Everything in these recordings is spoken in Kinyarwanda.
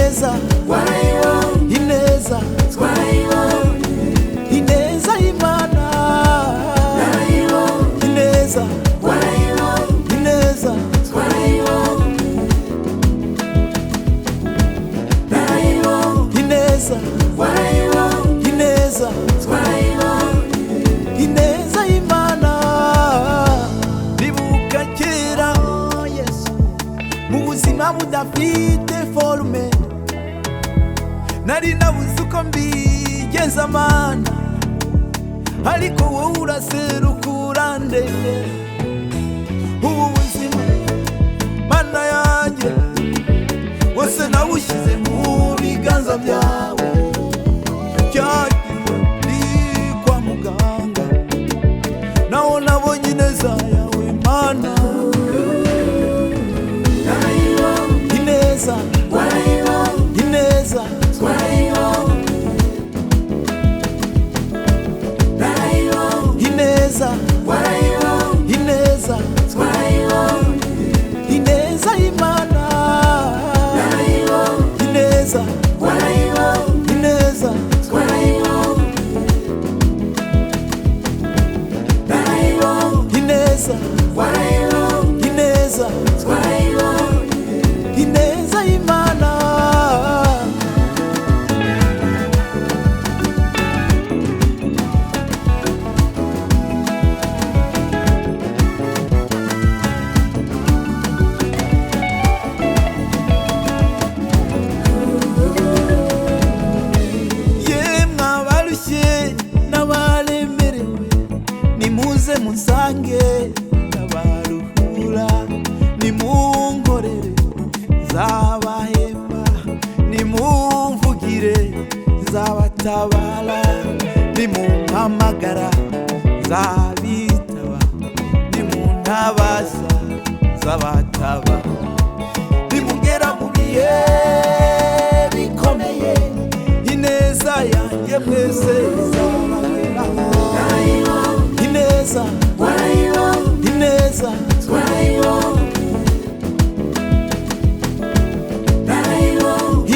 ineza ineza ineza y'Imana ineza ineza ineza ineza ineza y'Imana bibuka kera Yesu mu buzima budafite forume nari nabuze uko mbigenza Mana ariko wowe uraseruka urandemera ubu buzima Mana yanjye wose nawushyize mu biganza byawe cyagiye ndi kwa muganga naho nabonye ineza yawe Mana ineza ineza ineza ineza ineza y'Imana ineza ineza ineza ineza ineza y'Imana nimuze musange ndabaruhura nimunkorere nzabahemba nimumvugire nzabatabara nimumpamagara nzabitaba nimuntabaza nzabatabara nimugera mu bihe bikomeye ineza yanjye mwese izabageraho ineza ineza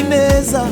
ineza